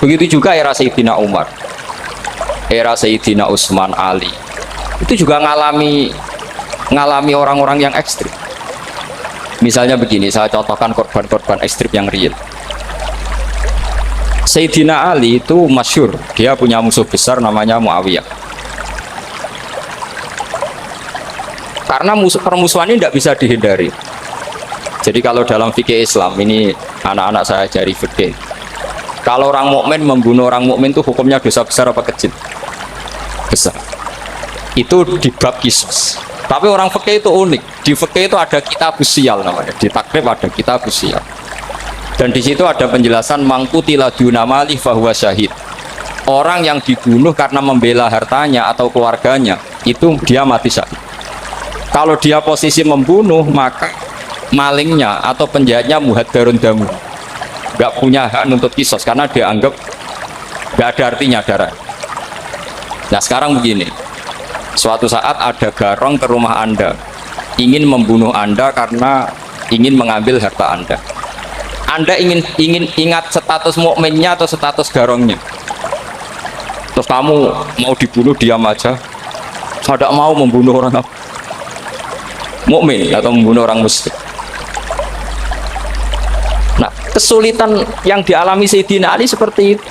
Begitu juga era Sayyidina Umar, era Sayyidina Utsman, Ali, itu juga ngalami orang-orang yang ekstrim. Misalnya begini, saya contohkan korban-korban ekstrim yang real. Sayyidina Ali itu masyhur, dia punya musuh besar namanya Muawiyah. Karena permusuhan ini tidak bisa dihindari. Jadi kalau dalam fikih Islam, ini anak-anak saya ajari fikih. Kalau orang mukmin membunuh orang mukmin itu hukumnya dosa besar apa kecil? Besar. Itu di bab kisos. Tapi orang fikih itu unik. Di fikih itu ada kitab usial namanya. Di takrib ada kitab usial. Dan di situ ada penjelasan mangkutila dunamali fahuwa syahid. Orang yang dibunuh karena membela hartanya atau keluarganya, itu dia mati syahid. Kalau dia posisi membunuh, maka malingnya atau penjahatnya muhadarun damu, nggak punya hak nuntut kisos karena dianggap nggak ada artinya darah. Nah sekarang begini, suatu saat ada garong ke rumah Anda, ingin membunuh Anda karena ingin mengambil harta Anda. Anda ingin ingat status mukminnya atau status garongnya. Terus kamu mau dibunuh diam aja. Saya tidak mau membunuh orang mukmin atau membunuh orang musyrik. Nah, kesulitan yang dialami Sayyidina Ali seperti itu.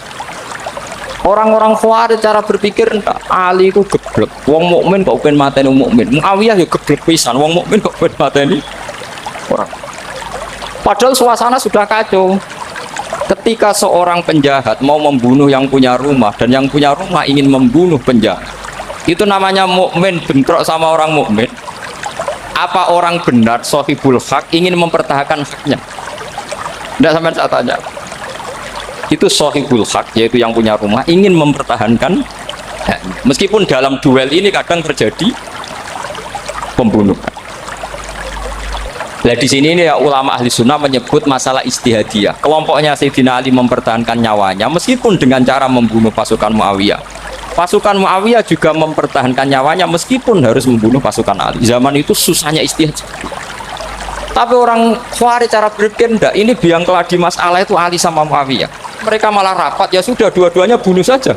Orang-orang Khawarij cara berpikir, Ali ku geblek. Wong mukmin kok pengen mateni mukmin. Muawiyah ya geblek pisan. Wong mukmin kok pengen mateni orang. Padahal suasana sudah kacau. Ketika seorang penjahat mau membunuh yang punya rumah dan yang punya rumah ingin membunuh penjahat, itu namanya mukmin bentrok sama orang mukmin. Apa orang benar sohibul hak ingin mempertahankan haknya? Tidak sampai saya tanya. Itu sohibul hak, yaitu yang punya rumah ingin mempertahankan haknya. Meskipun dalam duel ini kadang terjadi pembunuhan. Nah di sini ya ulama ahli sunnah menyebut masalah istihadiyah. Kelompoknya Sayyidina Ali mempertahankan nyawanya meskipun dengan cara membunuh pasukan Muawiyah. Pasukan Muawiyah juga mempertahankan nyawanya meskipun harus membunuh pasukan Ali. Zaman itu susahnya istihad. Tapi orang Khawarij cara berpikir enggak, ini biang keladi masalah itu Ali sama Muawiyah. Mereka malah rapat, ya sudah dua-duanya bunuh saja.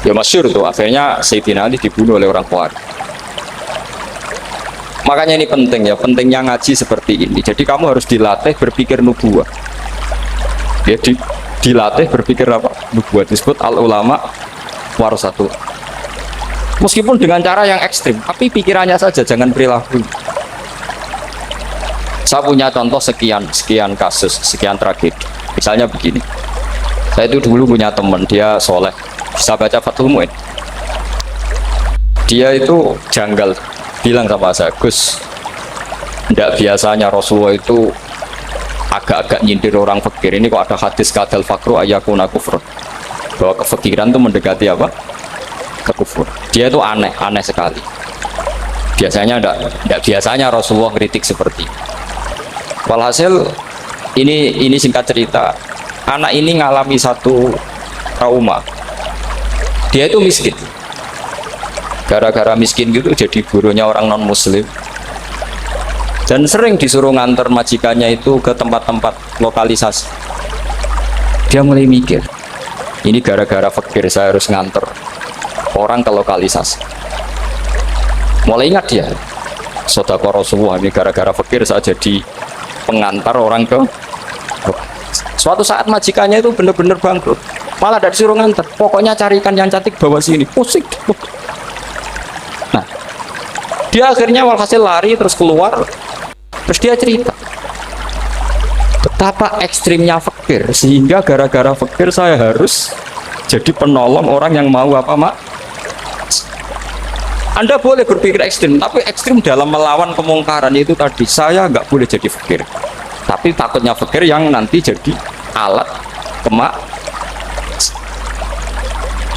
Ya masyhur tuh, akhirnya Sayyidina Ali dibunuh oleh orang Khawarij. Makanya ini penting ya, pentingnya ngaji seperti ini. Jadi kamu harus dilatih berpikir nubuwah. Ya dilatih berpikir apa? Nubuwah. Disebut al ulama warasatu. Meskipun dengan cara yang ekstrim, tapi pikirannya saja, jangan perilaku. Saya punya contoh sekian kasus, sekian tragedi. Misalnya begini. Saya itu dulu punya teman, dia soleh, bisa baca Fathul Mu'in. Dia itu janggal, bilang sama saya, Gus, tidak biasanya Rasulullah itu agak-agak nyindir orang fakir. Ini kok ada hadis kadal fakru ayakuna kufur, bahwa kefakiran itu mendekati apa? Kekufur. Dia itu aneh sekali. Biasanya tidak biasanya Rasulullah kritik seperti. Walhasil ini singkat cerita, anak ini ngalami satu trauma. Dia itu miskin. Gara-gara miskin gitu jadi burunya orang non muslim. Dan sering disuruh nganter majikannya itu ke tempat-tempat lokalisasi. Dia mulai mikir, ini gara-gara fakir saya harus nganter orang ke lokalisasi. Mulai ingat dia, sedekah Rasulullah, ini gara-gara fakir saya jadi pengantar orang ke. Suatu saat majikannya itu benar-benar bangkrut, malah dari suruh nganter, pokoknya carikan yang cantik bawa sini, pusing. Nah, dia akhirnya walhasil lari terus keluar, terus dia cerita betapa ekstrimnya fakir, sehingga gara-gara fakir saya harus jadi penolong orang yang mau apa mak. Anda boleh berpikir ekstrim, tapi ekstrim dalam melawan kemungkaran itu tadi. Saya nggak boleh jadi fakir, tapi takutnya fakir yang nanti jadi alat kemak.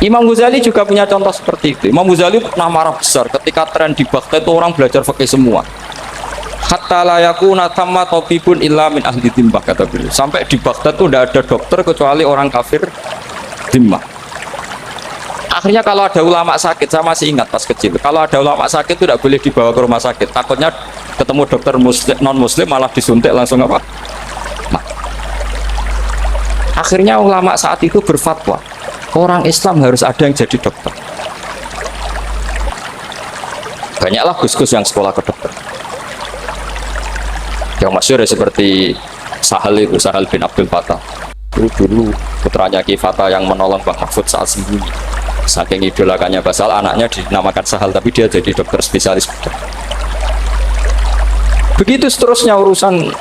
Imam Ghazali juga punya contoh seperti itu. Imam Ghazali pernah marah besar ketika tren di Baghdad itu orang belajar fikih semua. Hatta la yakuna thamma tabibun illa min ahli dhimmah, kata beliau. Sampai di Baghdad itu tidak ada dokter kecuali orang kafir dhimmah. Akhirnya kalau ada ulama sakit, saya masih ingat pas kecil, kalau ada ulama sakit itu tidak boleh dibawa ke rumah sakit, takutnya ketemu dokter muslim, non muslim malah disuntik langsung apa? Akhirnya ulama saat itu berfatwa, orang Islam harus ada yang jadi dokter. Banyaklah gus-gus yang sekolah kedokteran. Yang masyhur ya seperti Sahal itu, Sahal bin Abdul Fattah. Itu dulu putranya Ki Fatah yang menolong Mbah Mahfud saat sembunyi. Saking idolakannya Basal, anaknya dinamakan Sahal, tapi dia jadi dokter spesialis. Begitu seterusnya urusan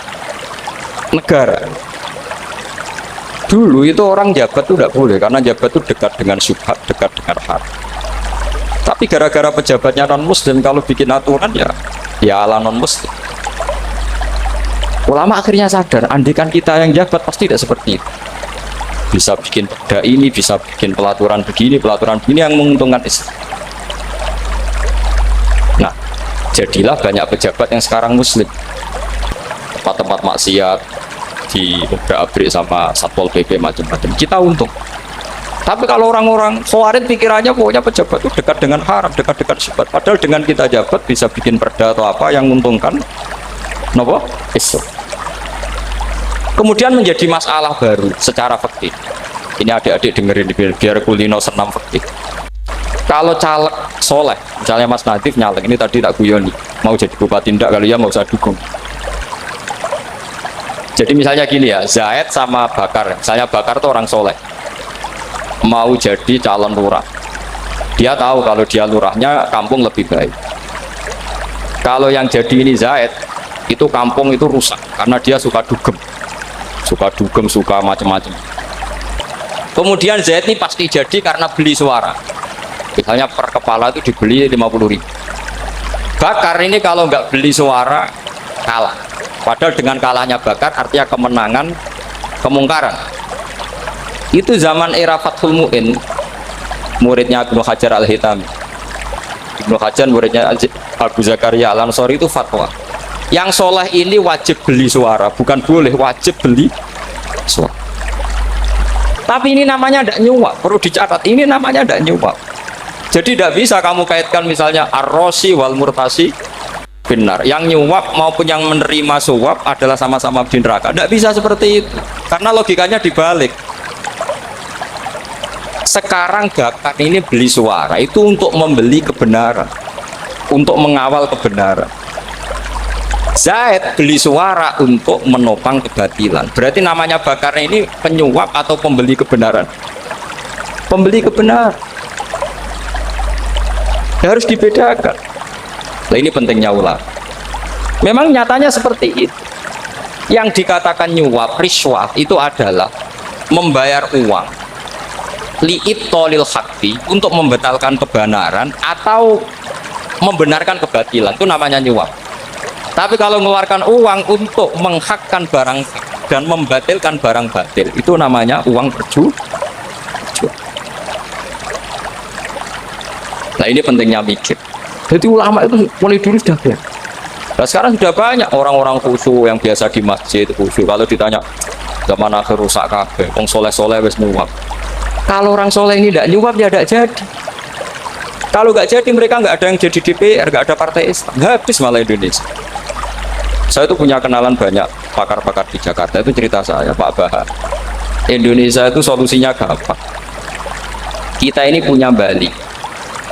negara. Dulu itu orang jabat itu tidak boleh, karena jabat itu dekat dengan syubhat, dekat dengan haram. Tapi gara-gara pejabatnya non-muslim, kalau bikin aturan ya ala non-muslim. Ulama akhirnya sadar, andikan kita yang jabat pasti tidak seperti itu. Bisa bikin perda ini, bisa bikin pelaturan begini yang menguntungkan Islam. Nah, jadilah banyak pejabat yang sekarang muslim. Tempat-tempat maksiat di obrak-abrik sama Satpol PP macam-macam, kita untung. Tapi kalau orang-orang Khawarij pikirannya pokoknya pejabat itu dekat dengan haram, dekat-dekat syubhat. Padahal dengan kita jabat bisa bikin perda atau apa yang menguntungkan Islam. Kemudian menjadi masalah baru secara fikih. Ini adik-adik dengerin biar kulino senam fikih. Kalau caleg soleh, misalnya Mas Nadif nyalek, ini tadi tak guyoni, mau jadi bupati ndak, kalau ya mau usah dukung. Jadi misalnya gini ya, Zaid sama Bakar, misalnya Bakar itu orang soleh, mau jadi calon lurah. Dia tahu kalau dia lurahnya kampung lebih baik. Kalau yang jadi ini Zaid, itu kampung itu rusak karena dia suka dugem, suka macam-macam. Kemudian Zaid ini pasti jadi karena beli suara. Misalnya per kepala itu dibeli 50.000. Bakar ini kalau nggak beli suara kalah. Padahal dengan kalahnya Bakar artinya kemenangan kemungkaran. Itu zaman era Fathul Mu'in, muridnya Ibnu Hajar Al-Hitami. Ibnu Hajar muridnya Abu Zakaria Al-Ansori itu fatwa. Yang soleh ini wajib beli suara, bukan boleh, wajib beli suara. Tapi ini namanya tidak nyuap, perlu dicatat. Ini namanya tidak nyuap. Jadi tidak bisa kamu kaitkan misalnya ar-rosi wal murtasi benar. Yang nyuap maupun yang menerima suap adalah sama-sama di neraka. Tidak bisa seperti itu. Karena logikanya dibalik. Sekarang Bakar ini beli suara itu untuk membeli kebenaran, untuk mengawal kebenaran. Zaid beli suara untuk menopang kebatilan. Berarti namanya Bakar ini penyuap atau pembeli kebenaran? Pembeli kebenaran. Harus dibedakan. Nah, ini pentingnya ulama. Memang nyatanya seperti itu. Yang dikatakan nyuap, riswah itu adalah membayar uang li'ibtolil haqqi, untuk membatalkan kebenaran atau membenarkan kebatilan, itu namanya nyuap. Tapi kalau mengeluarkan uang untuk menghakkan barang dan membatalkan barang batil, itu namanya uang perjuangan. Nah, ini pentingnya mikir. Jadi ulama itu mulai dulu sudah ya. Nah, sekarang sudah banyak orang-orang khusyuk yang biasa di masjid khusyuk. Kalau ditanya zaman akhir rusak kabeh, wong soleh-soleh wis nyuap. Kalau orang soleh ini tidak nyuap ya tidak jadi. Kalau nggak jadi mereka nggak ada yang jadi DPR, nggak ada partai Islam, habis malah Indonesia. Saya itu punya kenalan banyak pakar-pakar di Jakarta, itu cerita saya, Pak Bahar. Indonesia itu solusinya gampang. Kita ini punya Bali,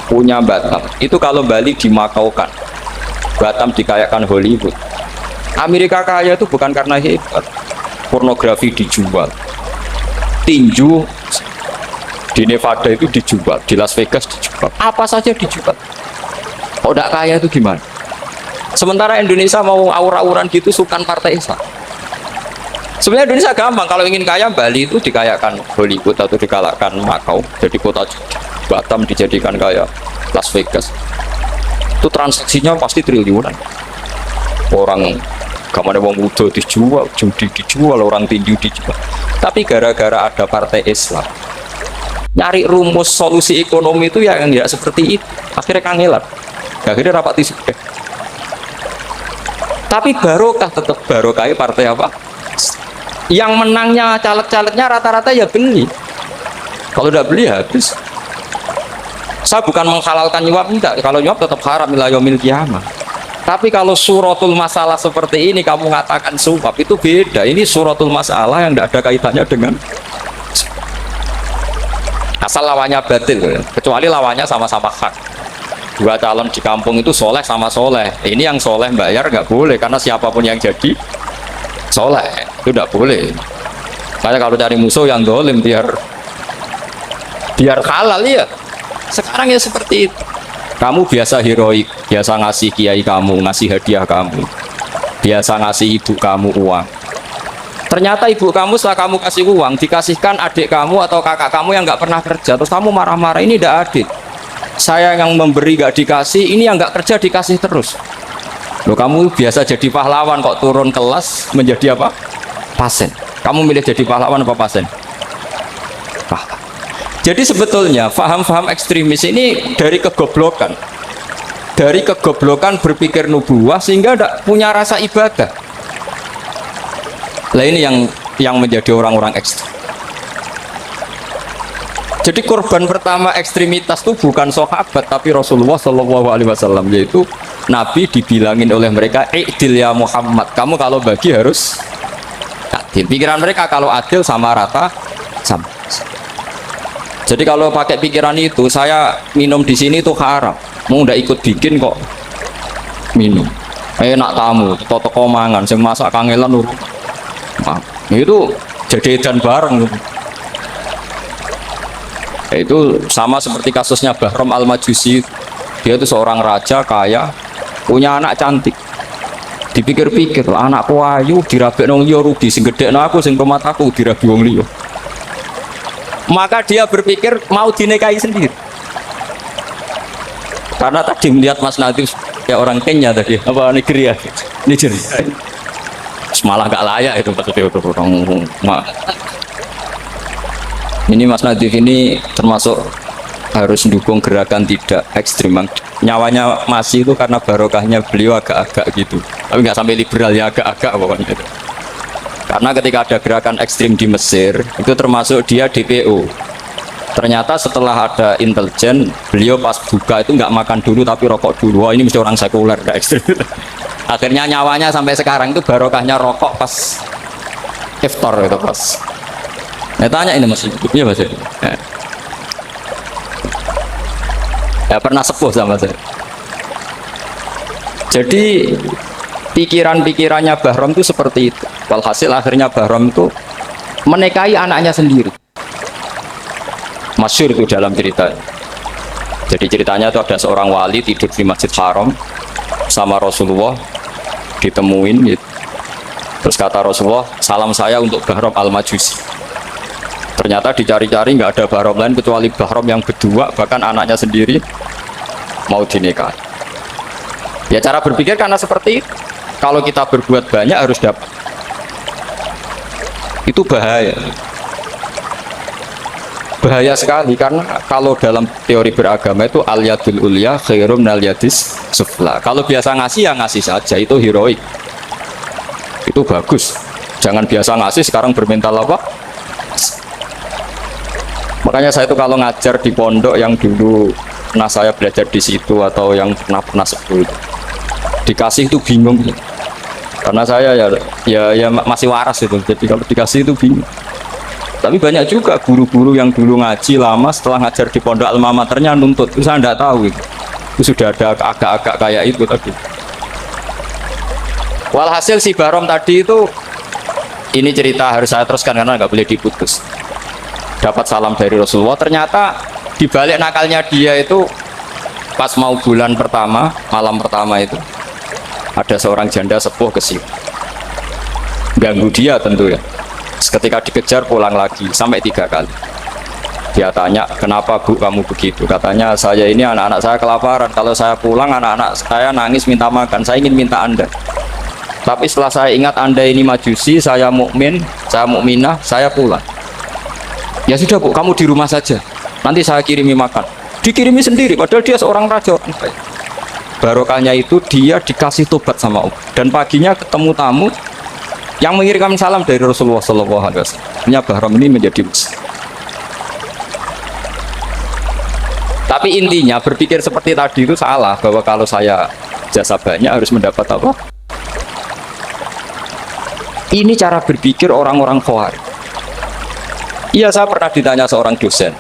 punya Batam. Itu kalau Bali dimakaukan, Batam dikayakan Hollywood. Amerika kaya itu bukan karena hebat. Pornografi dijual, tinju di Nevada itu dijual, di Las Vegas dijual, apa saja dijual. Oh, tidak kaya itu gimana? Sementara Indonesia mau aur-auran gitu sukan partai Islam. Sebenarnya Indonesia gampang, kalau ingin kaya Bali itu dikayakan Hollywood atau dikalahkan Makau, jadi kota judi. Batam dijadikan kaya Las Vegas. Itu transaksinya pasti triliunan. Orang kamane wong muda dijual, judi dijual, orang tinju dijual. Tapi gara-gara ada partai Islam, nyari rumus solusi ekonomi itu yang tidak seperti itu. Akhirnya kangelan. Akhirnya rapat isu. Tapi barokah, tetap barokah partai apa? Yang menangnya caleg-calegnya rata-rata ya beli. Kalau tidak beli habis. Saya bukan menghalalkan nyuap, enggak. Kalau nyuap tetap haram ila yaumil qiyamah. Tapi kalau suratul masalah seperti ini kamu mengatakan suap, itu beda. Ini suratul masalah yang tidak ada kaitannya dengan Asal lawannya batil, kecuali lawannya sama-sama hak. Dua calon di kampung itu soleh sama soleh. Ini yang soleh bayar nggak boleh, karena siapapun yang jadi soleh itu nggak boleh. Makanya kalau cari musuh yang dolim biar halal ya. Sekarang ya seperti itu. Kamu biasa heroik, biasa ngasih kiai kamu, ngasih hadiah kamu, biasa ngasih ibu kamu uang. Ternyata ibu kamu setelah kamu kasih uang dikasihkan adik kamu atau kakak kamu yang nggak pernah kerja, terus kamu marah-marah, ini tidak adil. Saya yang memberi nggak dikasih, ini yang nggak kerja dikasih terus. Loh, kamu biasa jadi pahlawan kok turun kelas menjadi apa? Pasien. Kamu milih jadi pahlawan apa pasien? Pahlawan. Jadi sebetulnya faham-faham ekstremis ini dari kegoblokan. Dari kegoblokan berpikir nubuwah sehingga tidak punya rasa ibadah. Lah ini yang menjadi orang-orang ekstrem. Jadi korban pertama ekstremitas itu bukan sahabat tapi Rasulullah Shallallahu Alaihi Wasallam, yaitu Nabi dibilangin oleh mereka, "I'dil ya Muhammad, kamu kalau bagi harus adil." Pikiran mereka kalau adil sama rata sama. Jadi kalau pakai pikiran itu, saya minum di sini itu haram, mau ndak ikut bikin kok minum. Enak tamu, toko mangan, sing masak kangelan urut. Itu jadi edan bareng. Itu sama seperti kasusnya Bahram Al-Majusi. Dia itu seorang raja kaya, punya anak cantik. Dipikir-pikir, anakku ayu dirabi nang liya rugi, sing gedhekno aku sing pemataku dirabi wong liya. Maka dia berpikir mau dinikahi sendiri. Karena tadi melihat Mas Nadif kayak orang Kenya tadi, apa Nigeria? Nigeria. Malah gak layak itu maksudnya itu orang. Ini Mas Nadif ini termasuk harus mendukung gerakan tidak ekstrim. Nyawanya masih itu karena barokahnya beliau agak-agak gitu, tapi nggak sampai liberal ya, agak-agak pokoknya itu. Karena ketika ada gerakan ekstrim di Mesir itu termasuk dia DPO. Ternyata setelah ada intelijen, beliau pas buka itu nggak makan dulu tapi rokok dulu. Wah, ini mesti orang sekuler, nggak ekstrim. Akhirnya nyawanya sampai sekarang itu barokahnya rokok pas iftar itu pas. Nah, tanya ini Mas, iya Mas. Ya pernah sepuh sama saya. Jadi pikiran-pikirannya Bahram itu seperti itu. Walhasil akhirnya Bahram itu menikahi anaknya sendiri. Masyhur itu dalam cerita. Jadi ceritanya itu ada seorang wali tidur di Masjid Haram sama Rasulullah, ditemuin gitu. Terus kata Rasulullah, salam saya untuk Bahram Al-Majusi. Ternyata dicari-cari nggak ada Bahram lain kecuali Bahram yang kedua, bahkan anaknya sendiri mau dinikahi. Ya cara berpikir karena seperti itu. Kalau kita berbuat banyak harus dapat. Itu bahaya. Bahaya sekali karena kalau dalam teori beragama itu al-yadul ulya khairum minal yadis sufla. Kalau biasa ngasih ya ngasih saja, itu heroik. Itu bagus. Jangan biasa ngasih sekarang bermental apa? Makanya saya itu kalau ngajar di pondok yang dulu pernah saya belajar di situ atau yang pernah sepuh itu, dikasih itu bingung. Karena saya ya masih waras itu. Jadi kalau dikasih itu bingung. Tapi banyak juga guru-guru yang dulu ngaji lama setelah ngajar di pondok alma maternya nuntut. Itu saya tidak tahu itu sudah ada agak-agak kayak itu tadi. Walhasil si Bahram tadi itu, ini cerita harus saya teruskan karena nggak boleh diputus. Dapat salam dari Rasulullah. Ternyata di balik nakalnya dia itu pas mau bulan pertama, malam pertama itu ada seorang janda sepuh ke sini. Ganggu dia tentu ya. Ketika dikejar pulang lagi sampai 3 kali. Dia tanya, kenapa Bu kamu begitu? Katanya, saya ini anak-anak saya kelaparan. Kalau saya pulang anak-anak saya nangis minta makan. Saya ingin minta Anda. Tapi setelah saya ingat Anda ini majusi, saya mukmin, saya mukminah, saya pulang. Ya sudah Bu, kamu di rumah saja. Nanti saya kirimi makan. Dikirimi sendiri, padahal dia seorang raja. Barokahnya itu dia dikasih tobat sama Allah. Dan paginya ketemu tamu yang mengirimkan salam dari Rasulullah SAW. Bahram ini menjadi muslim. Tapi intinya berpikir seperti tadi itu salah, bahwa kalau saya jasa banyak harus mendapat apa? Ini cara berpikir orang-orang Khawarij. Iya, saya pernah ditanya seorang dosen,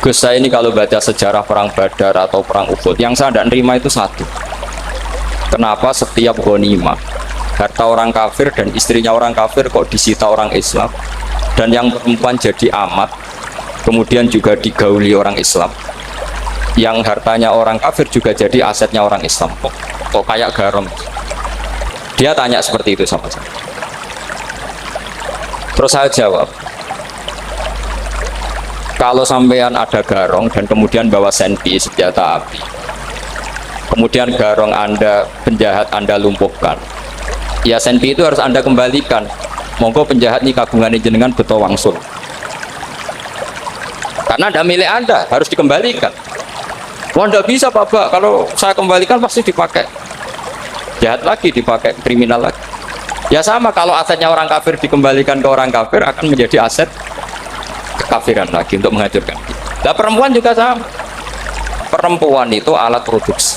Gus, saya ini kalau baca sejarah perang Badar atau perang Uhud, yang saya tidak nerima itu satu. Kenapa setiap ghanimah harta orang kafir dan istrinya orang kafir kok disita orang Islam, dan yang perempuan jadi amat, kemudian juga digauli orang Islam, yang hartanya orang kafir juga jadi asetnya orang Islam, kok kayak garam. Dia tanya seperti itu sama saya. Terus saya jawab, kalau sampean ada garong dan kemudian bawa senpi senjata api, kemudian garong Anda, penjahat Anda lumpuhkan, ya senpi itu harus Anda kembalikan. Monggo penjahat ini kagungan jenengan beto wangsul, karena ada milik Anda, harus dikembalikan. Wah, tidak bisa Pak, kalau saya kembalikan pasti dipakai jahat lagi, dipakai kriminal lagi. Ya sama, kalau asetnya orang kafir dikembalikan ke orang kafir akan menjadi aset kekafiran lagi untuk menghancurkan. Nah, perempuan juga sama. Perempuan itu alat produksi.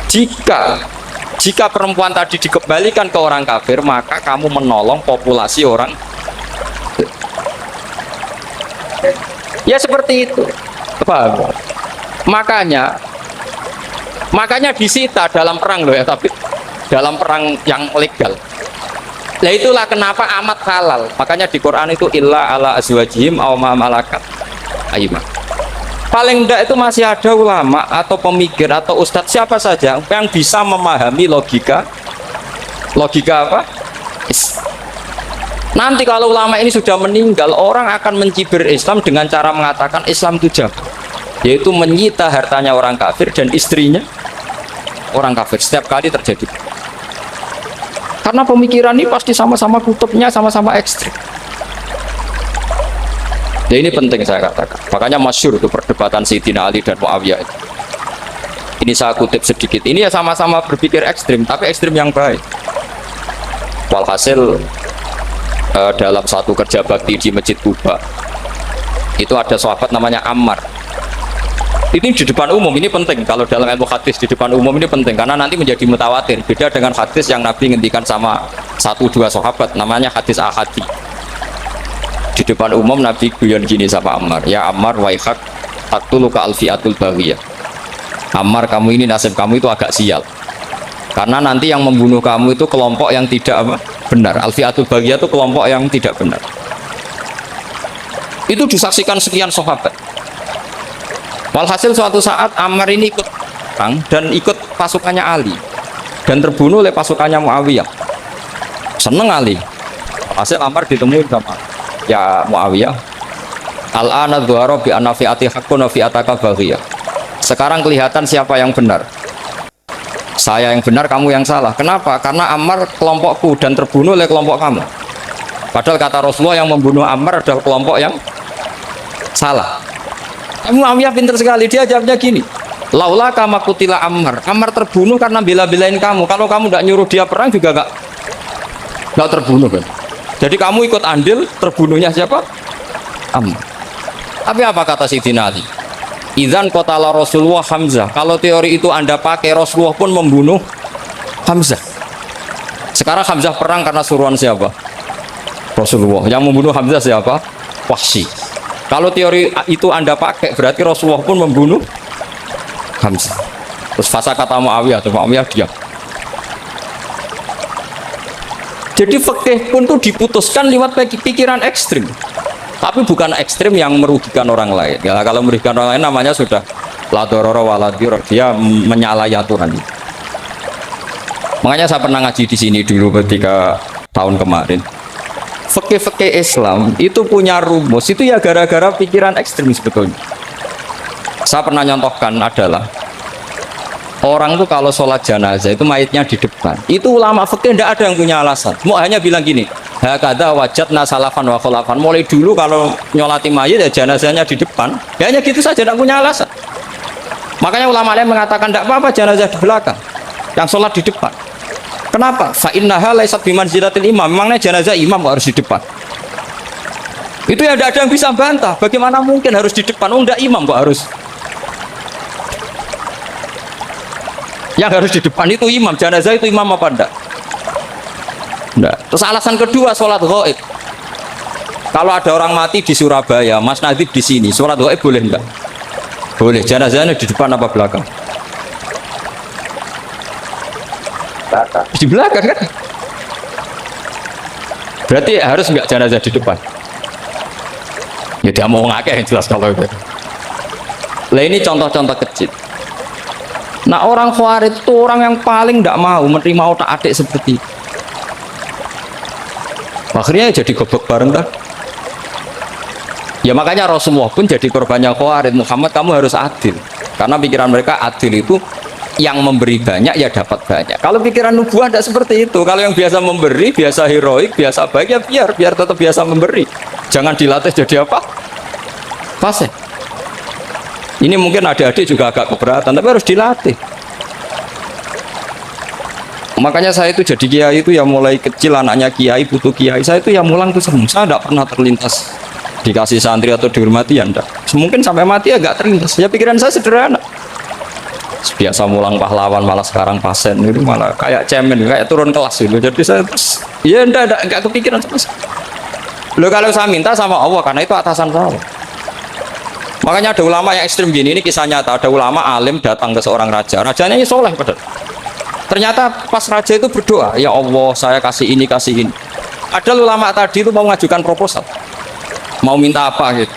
Jika perempuan tadi dikembalikan ke orang kafir, maka kamu menolong populasi orang. Ya seperti itu. Paham? Makanya disita dalam perang loh ya, tapi dalam perang yang legal. Nah itulah kenapa amat halal. Makanya di Quran itu illa ala azwajihim aw ma malakat aymah. Paling enggak itu masih ada ulama atau pemikir atau ustadz siapa saja yang bisa memahami logika apa? Nanti kalau ulama ini sudah meninggal, orang akan mencibir Islam dengan cara mengatakan Islam itu jahat, yaitu menyita hartanya orang kafir dan istrinya orang kafir. Setiap kali terjadi, karena pemikiran ini pasti sama-sama kutubnya sama-sama ekstrim. Ya ini penting saya katakan. Makanya masyhur itu perdebatan Sayyidina Ali dan Muawiyah itu. Ini saya kutip sedikit. Ini ya sama-sama berpikir ekstrim, tapi ekstrim yang baik. Walhasil dalam satu kerja bakti di Masjid Kuba itu ada sahabat namanya Ammar. Ini di depan umum, ini penting. Kalau dalam ilmu hadis di depan umum ini penting, karena nanti menjadi mutawatir. Beda dengan hadis yang Nabi ngendikan sama 1-2 sahabat, namanya hadis ahadi. Di depan umum Nabi guyon gini sama Ammar, ya Ammar waihak taktuluka alfiatul baghiyah. Ammar, kamu ini nasib kamu itu agak sial, karena nanti yang membunuh kamu itu kelompok yang tidak benar. Alfiatul baghiyah itu kelompok yang tidak benar. Itu disaksikan sekian sahabat. Walhasil suatu saat Ammar ini ikut perang dan ikut pasukannya Ali dan terbunuh oleh pasukannya Muawiyah. Seneng Ali. Hasil Ammar ditemui sama ya Muawiyah, al-ana dhuhara bi anna fi'ati haqqun wa fi'ataka baghiyah. Sekarang kelihatan siapa yang benar. Saya yang benar, kamu yang salah. Kenapa? Karena Ammar kelompokku dan terbunuh oleh kelompok kamu. Padahal kata Rasulullah yang membunuh Ammar adalah kelompok yang salah. Muawiyah pintar sekali, dia jawabnya gini, laula kama kutila Ammar. Ammar terbunuh karena bela-belain kamu. Kalau kamu tidak nyuruh dia perang juga nggak terbunuh kan. Jadi kamu ikut andil terbunuhnya siapa? Ammar. Tapi apa kata Sayyidina Ali? Idzan qatala Rasulullah Hamzah. Kalau teori itu Anda pakai, Rasulullah pun membunuh Hamzah. Sekarang Hamzah perang karena suruhan siapa? Rasulullah. Yang membunuh Hamzah siapa? Wahsy. Kalau teori itu Anda pakai, berarti Rasulullah pun membunuh Hamzah. Terus fasa kata Muawiyah, Muawiyah diam. Jadi fikih pun tuh diputuskan lewat pikiran ekstrim, tapi bukan ekstrim yang merugikan orang lain. Ya, kalau merugikan orang lain namanya sudah la dororo wala dirar, dia menyalahi aturan. Makanya saya pernah ngaji di sini dulu ketika tahun kemarin. Fikih Islam itu punya rumus, itu ya gara-gara pikiran ekstrim sebetulnya. Saya pernah nyontohkan adalah orang tuh kalau sholat jenazah itu mayitnya di depan. Itu ulama fikih tidak ada yang punya alasan. Mau hanya bilang gini, hakadha wajadna salafan wa khulafan. Mulai dulu kalau nyolati mayit ya jenazahnya di depan. Ya hanya gitu saja, tidak punya alasan. Makanya ulama lain mengatakan tidak apa-apa jenazah di belakang, yang sholat di depan. Kenapa? Fa innaha laysat bimanzilatil imam. Memangnya jenazah imam kok harus di depan? Itu ya tidak ada yang bisa bantah. Bagaimana mungkin harus di depan? Oh, enggak, imam kok harus. Yang harus di depan itu imam. Jenazah itu imam apa enggak? Enggak. Terus alasan kedua, sholat ghaib. Kalau ada orang mati di Surabaya, Mas Nadib di sini, sholat gaib boleh enggak? Boleh. Jenazahnya di depan apa belakang? belakang. Di belakang kan? Berarti harus enggak jenazah di depan? Ya dia mau ngakeh yang jelas kalau itu. Lah ini contoh-contoh kecil. Nah orang Khawarij itu orang yang paling tidak mau menerima otak-atik seperti itu. Akhirnya jadi goblok bareng dah. Ya makanya Rasulullah pun jadi korbannya Khawarij. Muhammad kamu harus adil. Karena pikiran mereka adil itu yang memberi banyak ya dapat banyak. Kalau pikiran nubuah tidak seperti itu. Kalau yang biasa memberi, biasa heroik, biasa baik ya biar tetap biasa memberi. Jangan dilatih jadi apa? Fasih. Ini mungkin adik-adik juga agak keberatan, tapi harus dilatih. Makanya saya itu jadi kiai itu ya mulai kecil anaknya kiai butuh kiai. Saya itu ya mulang tuh seneng. Saya tidak pernah terlintas dikasih santri atau dihormati ya enggak. Mungkin sampai mati agak terlintas. Ya pikiran saya sederhana. Biasa mulang pahlawan malah sekarang pasien itu malah kayak cemen, kayak turun kelas gitu. Jadi saya terus ya enggak kepikiran sama sekali. Loh kalau saya minta sama Allah karena itu atasan saya. Makanya ada ulama yang ekstrim gini, ini kisah nyata. Ada ulama alim datang ke seorang raja. Rajanya ini soleh padahal. Ternyata pas raja itu berdoa, ya Allah saya kasih ini, kasih ini. Ada ulama tadi itu mau mengajukan proposal, mau minta apa gitu.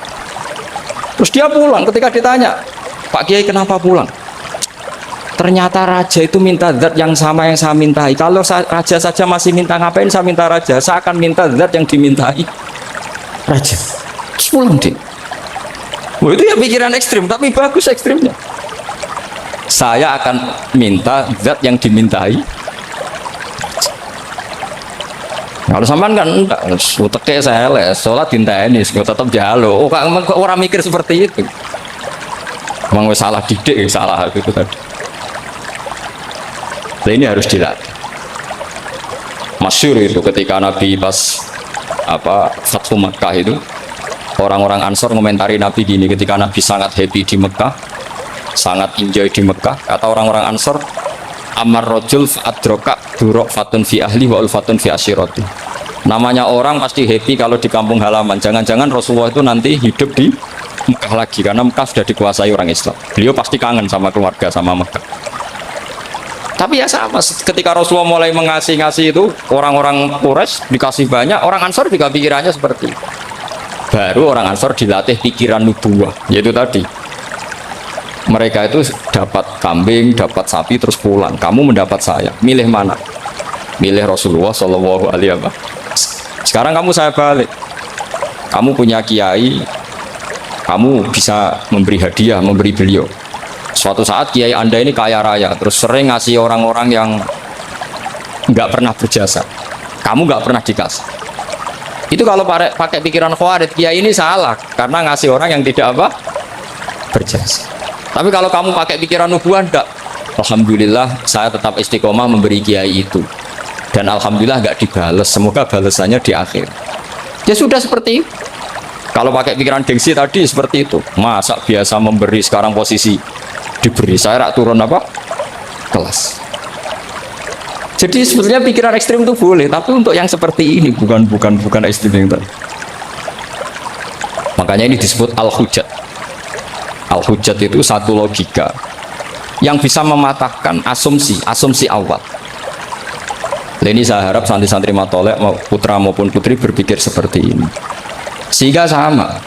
Terus dia pulang ketika ditanya, Pak Kiai kenapa pulang? Ternyata raja itu minta zat yang sama yang saya mintai. Kalau raja saja masih minta, ngapain saya minta raja? Saya akan minta zat yang dimintai raja. Terus pulang dia. Oh, itu ya pikiran ekstrim, tapi bagus ekstrimnya. Saya akan minta zat yang dimintai. Kalau sampean kan enggak, uteknya saya les, sholat dinteni, tetap jalo. Oh, kok orang mikir seperti itu? Emang salah didik, salah itu tadi. Nah, ini harus dilatih. Masyhur itu ketika Nabi pas Fathu Makkah itu, orang-orang Ansor komentari Nabi gini, ketika Nabi sangat happy di Mekah, sangat enjoy di Mekah, kata orang-orang Ansor, amar rojul adroka durok fatun fi ahli wa ulfatun fi asyiroti. Namanya orang pasti happy kalau di kampung halaman. Jangan-jangan Rasulullah itu nanti hidup di Mekah lagi, karena Mekah sudah dikuasai orang Islam. Beliau pasti kangen sama keluarga, sama Mekah. Tapi ya sama, ketika Rasulullah mulai ngasih itu, orang-orang Quraisy dikasih banyak, orang Ansor juga pikirannya seperti itu. Baru orang Ansor dilatih pikiran nubuwah, yaitu tadi mereka itu dapat kambing, dapat sapi terus pulang. Kamu mendapat saya, milih mana? Milih Rasulullah Shallallahu Alaihi Wasallam. Sekarang kamu saya balik, kamu punya kiai, kamu bisa memberi hadiah, memberi beliau. Suatu saat kiai Anda ini kaya raya, terus sering ngasih orang-orang yang nggak pernah berjasa, kamu nggak pernah dikasih. Itu kalau pakai pikiran Khawarij, kiai ini salah karena ngasih orang yang tidak berjasa. Tapi kalau kamu pakai pikiran nubuah, enggak. Alhamdulillah saya tetap istiqomah memberi kiai itu, dan alhamdulillah enggak dibales. Semoga balasannya di akhir. Ya sudah seperti itu. Kalau pakai pikiran gengsi tadi seperti itu, masa biasa memberi sekarang posisi diberi, saya rak turun kelas. Jadi sebetulnya pikiran ekstrim itu boleh, tapi untuk yang seperti ini bukan ekstrim yang tadi. Makanya ini disebut al-hujjat. Al-hujjat itu satu logika yang bisa mematahkan asumsi awal. Ini saya harap santri-santri matolek putra maupun putri berpikir seperti ini, sehingga sama.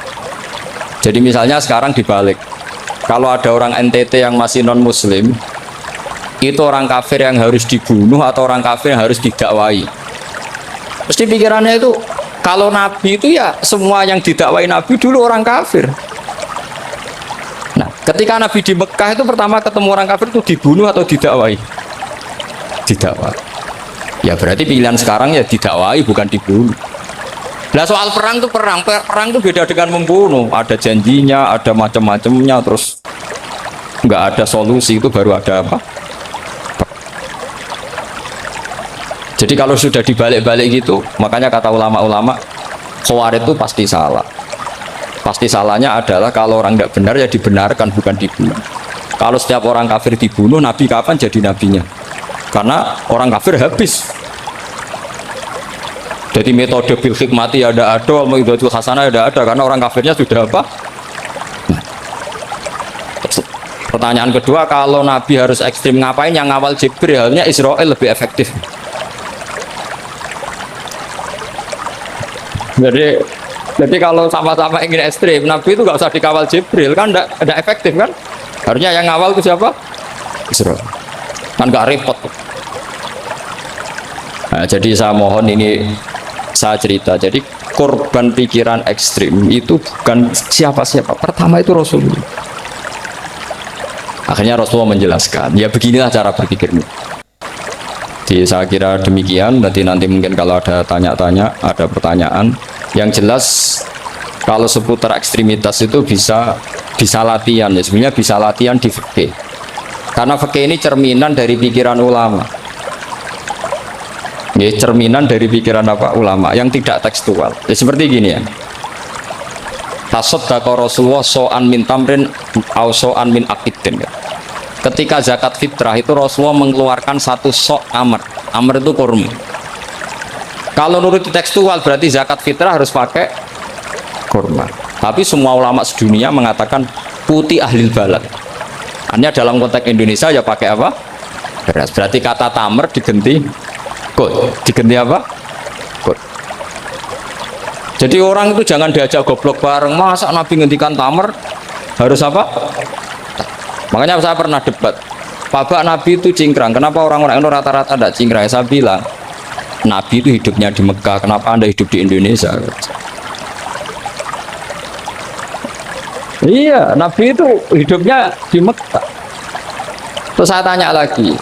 Jadi misalnya sekarang dibalik, kalau ada orang NTT yang masih non muslim, itu orang kafir yang harus dibunuh atau orang kafir yang harus didakwai. Mesti pikirannya itu, kalau Nabi itu ya semua yang didakwai Nabi dulu orang kafir. Nah, ketika Nabi di Mekah itu pertama ketemu orang kafir itu dibunuh atau didakwai? Didakwai. Ya berarti pilihan sekarang ya didakwai, bukan dibunuh. Nah soal perang itu perang itu beda dengan membunuh. Ada janjinya, ada macam-macamnya, terus nggak ada solusi, itu baru ada apa? Jadi kalau sudah dibalik-balik gitu, makanya kata ulama-ulama, Khawarij itu pasti salah. Pasti salahnya adalah kalau orang tidak benar ya dibenarkan, bukan dibunuh. Kalau setiap orang kafir dibunuh, Nabi kapan jadi nabinya? Karena orang kafir habis. Jadi metode bil hikmati ya ada, mau itu hasanah ya ada, karena orang kafirnya sudah apa? Nah. Pertanyaan kedua, kalau Nabi harus ekstrim ngapain? Yang ngawal Jibril, halnya Israel lebih efektif. Jadi kalau sama-sama ingin ekstrim, Nabi itu nggak usah dikawal Jibril, kan enggak efektif kan? Harusnya yang ngawal itu siapa? Israel. Kan nggak repot. Nah, jadi saya mohon ini saya cerita. Jadi korban pikiran ekstrim itu bukan siapa-siapa. Pertama itu Rasulullah. Akhirnya Rasulullah menjelaskan, ya beginilah cara berpikirmu. Jadi saya kira demikian. Nanti mungkin kalau ada tanya-tanya, ada pertanyaan. Yang jelas kalau seputar ekstremitas itu bisa latihan. Ya sebenarnya bisa latihan di fikih. Karena fikih ini cerminan dari pikiran ulama. Ya, cerminan dari pikiran apa ulama yang tidak tekstual. Ya seperti gini ya. Tasaddaqa Rasulullah so'an min tamrin au so'an min aqidin. Ketika zakat fitrah itu Rasulullah mengeluarkan satu sok amr. Amr itu kurma. Kalau menurut tekstual berarti zakat fitrah harus pakai kurma. Tapi semua ulama sedunia mengatakan putih ahlil balad. Hanya dalam konteks Indonesia ya pakai apa? Beras. Berarti kata tamr diganti kod. Diganti apa? Kod. Jadi orang itu jangan diajak goblok bareng. Masa Nabi ngendikan tamr harus apa? Makanya saya pernah debat. Bapak Nabi itu cingkrang. Kenapa orang-orang itu rata-rata tidak cingkrang? Saya bilang, Nabi itu hidupnya di Mekah. Kenapa Anda hidup di Indonesia? Iya, Nabi itu hidupnya di Mekah. Terus saya tanya lagi,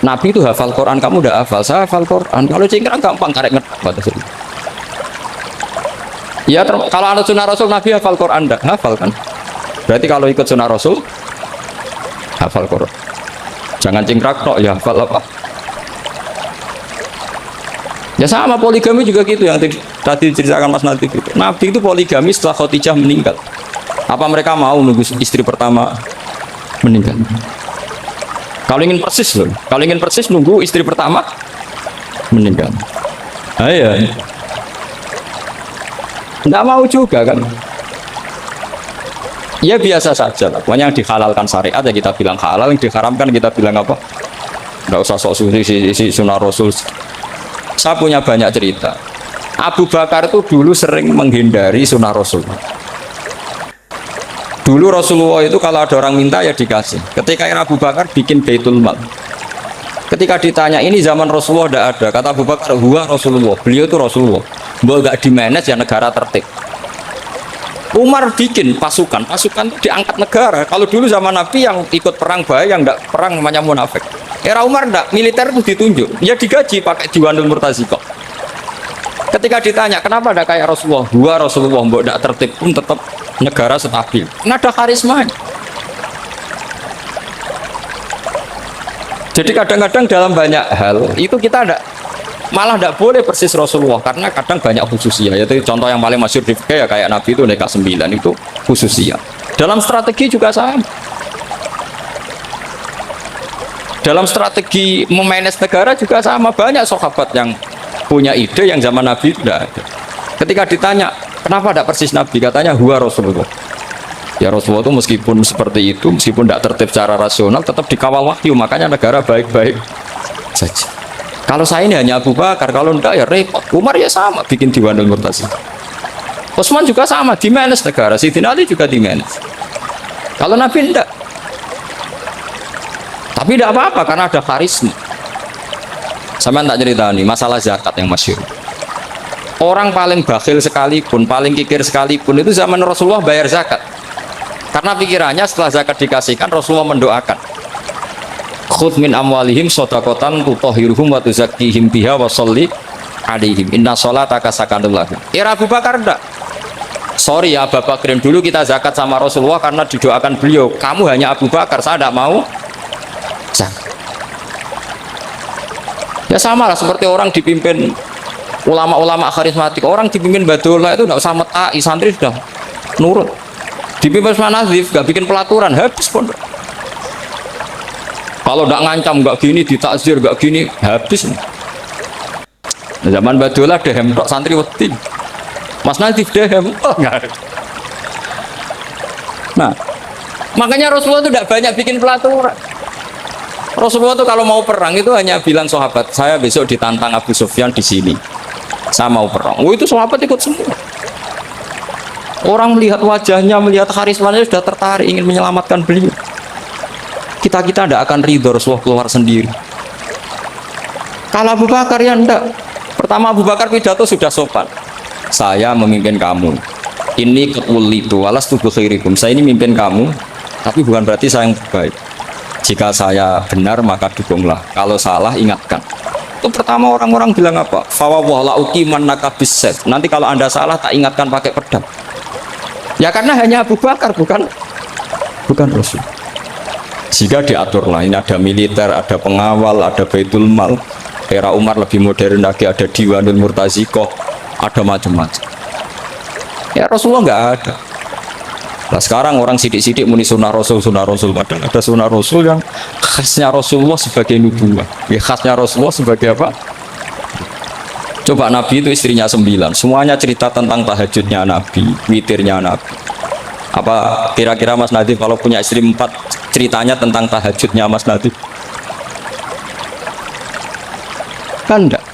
Nabi itu hafal Quran, kamu udah hafal? Saya hafal Quran. Kalau cingkrang gampang karek ngerti. Ya, kalau anut sunnah Rasul, Nabi hafal Quran enggak? Hafal kan? Berarti kalau ikut sunnah Rasul, hafal Quran. Jangan cingkrak kok, ya hafal apa? Ya sama poligami juga gitu yang tadi diceritakan Mas Natif itu. Nabi itu poligami setelah Khadijah meninggal. Apa mereka mau nunggu istri pertama meninggal? Kalau ingin persis nunggu istri pertama meninggal. Iya. Nggak mau juga kan? Ya biasa saja lah. Pokoknya yang dihalalkan syariat ya kita bilang halal, yang diharamkan kita bilang apa? Nggak usah sok suci sunnah Rasul. Saya punya banyak cerita. Abu Bakar itu dulu sering menghindari sunnah Rasul. Dulu Rasulullah itu kalau ada orang minta ya dikasih. Ketika Abu Bakar bikin Baitul Mal. Ketika ditanya ini zaman Rasulullah tidak ada, kata Abu Bakar, huwa Rasulullah. Beliau itu Rasulullah. Bahwa nggak di-manage ya negara tertib. Umar bikin pasukan itu diangkat negara. Kalau dulu zaman Nabi yang ikut perang bahaya, yang enggak perang namanya munafik. Era Umar enggak, militer itu ditunjuk. Ya digaji pakai Diwanul Murtaziqah. Ketika ditanya, kenapa enggak kayak Rasulullah? Dua Rasulullah, mbok enggak tertib pun tetap negara stabil. Nggak ada karisma. Jadi kadang-kadang dalam banyak hal itu kita malah tidak boleh persis Rasulullah karena kadang banyak khususnya. Yaitu contoh yang paling masyhur di fikih ya kayak Nabi itu nikah 9 itu khususnya. Dalam strategi juga sama. Dalam strategi memanage negara juga sama, banyak sahabat yang punya ide yang zaman Nabi tidak ada. Ketika ditanya kenapa tidak persis Nabi, katanya huwa Rasulullah. Ya Rasulullah itu meskipun seperti itu, meskipun tidak tertib secara rasional, tetap dikawal wahyu, makanya negara baik-baik saja. Kalau saya ini hanya Abu Bakar, kalau enggak ya repot. Umar ya sama, bikin Diwanul Murtaziqah. Utsman juga sama, di-manage negara. Sayyidina Ali juga di-manage. Kalau Nabi enggak. Tapi tidak apa-apa, karena ada karisma. Sama tak cerita nih, masalah zakat yang masyhur. Orang paling bakhil sekalipun, paling kikir sekalipun, itu zaman Rasulullah bayar zakat. Karena pikirannya setelah zakat dikasihkan, Rasulullah mendoakan. Khudh min amwalihim shadaqatan tutahhiruhum wa tuzakkihim biha wa sholli alaihim inna sholataka sakanul lahum. Era Abu Bakar enggak. Sorry ya Abu Bakar, dulu kita zakat sama Rasulullah karena didoakan beliau. Kamu hanya Abu Bakar, saya tidak mau zakat. Ya sama lah seperti orang dipimpin ulama-ulama karismatik. Orang dipimpin Badullah itu tidak usah metai, santri sudah nurut. Dipimpin Manazif, nggak bikin pelaturan, habis pondok. Kalau nggak ngancam, nggak gini, ditakzir, nggak gini, habis. Zaman Badola dehem tok santri wedi. Mas Nadif dehem. Oh, enggak. Nah, makanya Rasulullah itu tidak banyak bikin pelaturan. Rasulullah itu kalau mau perang itu hanya bilang sahabat, saya besok ditantang Abu Sufyan di sini. Saya mau perang. Oh, itu sahabat ikut semua. Orang melihat wajahnya, melihat karismanya sudah tertarik ingin menyelamatkan beliau. Kita tidak akan ridho Rasulullah keluar sendiri. Kalau Abu Bakar ya enggak. Pertama Abu Bakar pidato sudah sopan. Saya memimpin kamu. Ini ketulitu alas tubuh khairikum. Saya ini memimpin kamu, tapi bukan berarti saya yang terbaik. Jika saya benar maka dukunglah. Kalau salah ingatkan. Itu pertama orang-orang bilang apa? Fawwala uqiman nakabis. Nanti kalau Anda salah tak ingatkan pakai pedang. Ya karena hanya Abu Bakar bukan Rasul. Jika diatur lah, ini ada militer, ada pengawal, ada Baitul Mal. Era Umar lebih modern lagi, ada Diwanul Murtazikoh, ada macam-macam. Ya Rasulullah nggak ada. Nah sekarang orang sidik-sidik muni sunnah Rasul. Padahal ada sunnah Rasul yang khasnya Rasulullah sebagai nubuwah. Ya khasnya Rasulullah sebagai apa? Coba Nabi itu istrinya 9. Semuanya cerita tentang tahajudnya Nabi, witirnya Nabi. Apa kira-kira Mas Nadif kalau punya istri 4 ceritanya tentang tahajudnya Mas Nadif? Kan enggak.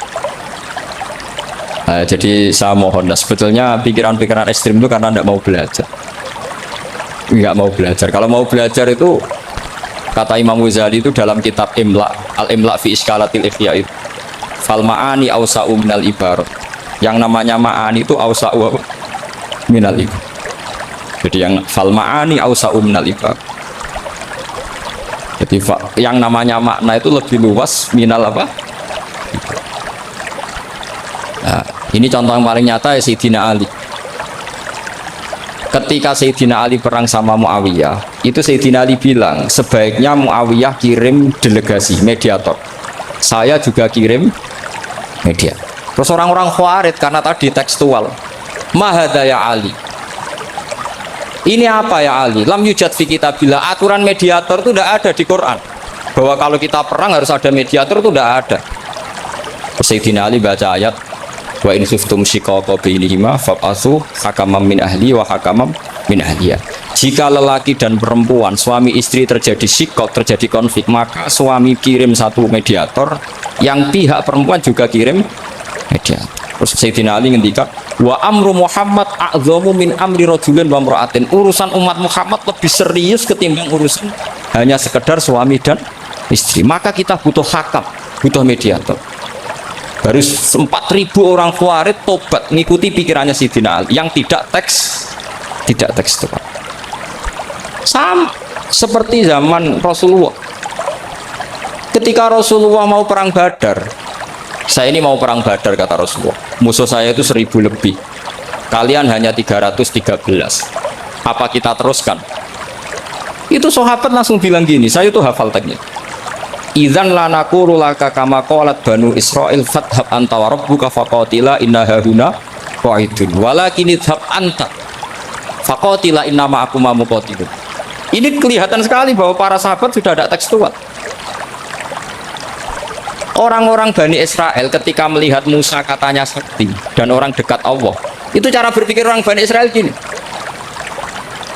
Nah, jadi saya mohon, sebetulnya pikiran-pikiran ekstrim itu karena enggak mau belajar. Enggak mau belajar. Kalau mau belajar itu kata Imam Ghazali itu dalam kitab Imla, Al-Imla fi Iskalatil Ikhya itu. Fal ma'ani awsa'u minal ibarat. Yang namanya ma'ani itu awsa'u minal ibarat. Jadi yang fal ma'ani awsa'u minal ibarat. Jadi yang namanya makna itu lebih luas minal apa? Nah, ini contoh yang paling nyata ya Sayyidina Ali. Ketika Sayyidina Ali perang sama Muawiyah, itu Sayyidina Ali bilang sebaiknya Muawiyah kirim delegasi mediator. Saya juga kirim media. Terus orang-orang Khawarij karena tadi tekstual. Mahadha ya Ali. Ini apa ya Ali? Lam yujad fi kitabillah. Aturan mediator itu tidak ada di Quran. Bahwa kalau kita perang harus ada mediator itu tidak ada. Sayyidina Ali baca ayat wa in khiftum shiqaqa bainihima fab'atsu hakaman min ahli wa hakaman min ahliya. Jika lelaki dan perempuan suami istri terjadi shiqaq, terjadi konflik, maka suami kirim satu mediator, yang pihak perempuan juga kirim mediator. Terus Sayyidina Ali ngendikan wa amru Muhammad a'dhamu min amri rajulin wa imra'atin. Urusan umat Muhammad lebih serius ketimbang urusan hanya sekedar suami dan istri. Maka kita butuh hakam, butuh mediator. Baru 4.000 orang Khawarij tobat ngikuti pikirannya Sayyidina Ali yang tidak tekstual. Sama seperti zaman Rasulullah. Ketika Rasulullah mau perang Badar, saya ini mau perang Badar kata Rasulullah. Musuh saya itu 1.000 lebih. Kalian hanya 313. Apa kita teruskan? Itu sahabat langsung bilang gini, saya itu hafal teksnya. Idzan lanaqulu laka kama qalat banu Israil fathab anta wa rabbuka faqatila inna hahuna qa'idun walakin idhab anta faqatila inna ma'akum muqatilun. Ini kelihatan sekali bahwa para sahabat sudah ada tekstual. Orang-orang Bani Israel ketika melihat Musa katanya sakti dan orang dekat Allah, itu cara berpikir orang Bani Israel gini.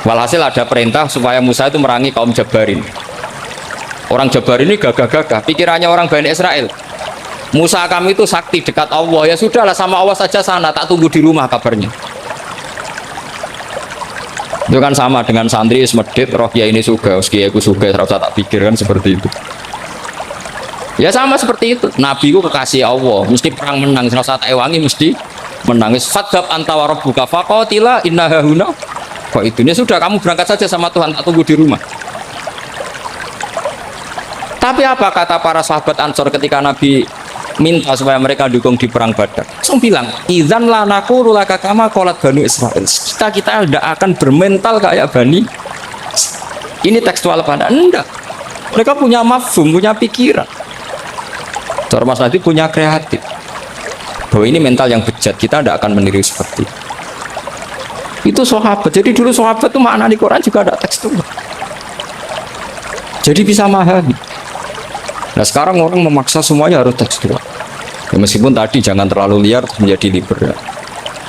Walhasil ada perintah supaya Musa itu merangi kaum Jabarin. Orang Jabarin ini gagah-gagah, pikirannya orang Bani Israel. Musa kami itu sakti dekat Allah, ya sudahlah sama Allah saja sana, tak tunggu di rumah kabarnya. Itu kan sama dengan santri semedit, roh ya ini suga, kiai ku suga, terus tak pikirkan seperti itu. Ya sama seperti itu. Nabi ku kekasih Allah, mesti perang menang, serasa tak ewangi mesti menangis. Fadhab anta wa rabbuka faqatila inna hahuna. Kok itu? Ya sudah kamu berangkat saja sama Tuhan, tak tunggu di rumah. Tapi apa kata para sahabat Ansor ketika Nabi minta supaya mereka dukung di perang Badar? Langsung bilang, idzan la naqulu laka kama qalat banu Israil. Kita tidak akan bermental kayak Bani. Ini tekstual pada enggak. Mereka punya mafhum, punya pikiran. Cara Mas Nadif punya kreatif. Bahwa ini mental yang bejat, kita tidak akan meniru seperti itu sahabat. Jadi dulu sahabat itu makna di Quran juga ada tekstual. Jadi bisa memahami. Nah sekarang orang memaksa semuanya harus tekstual. Ya, meskipun tadi jangan terlalu liar terus menjadi liberal.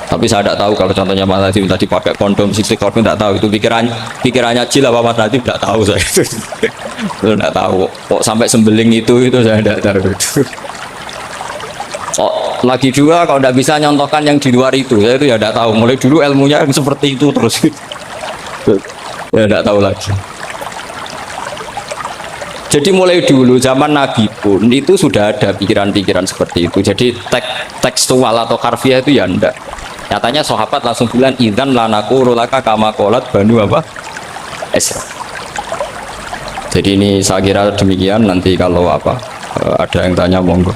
Tapi saya tidak tahu kalau contohnya Mas Nadiem tadi pakai kondom, sisi kondom tidak tahu itu pikirannya Cil apa Mas Nadiem tidak tahu saya itu tidak tahu. Kok sampai sembeling itu saya tidak tahu itu. Oh, lagi juga kalau tidak bisa nyontohkan yang di luar itu, saya itu ya tidak tahu. Mulai dulu ilmunya seperti itu terus, ya tidak tahu lagi. Jadi mulai dulu zaman Nabi pun itu sudah ada pikiran-pikiran seperti itu. Jadi tekstual atau harfiah itu ya enggak. Nyatanya sahabat langsung bilang idzan lanaku laka kama qalat banu apa? Esra. Jadi ini saya kira demikian, nanti kalau apa ada yang tanya monggo.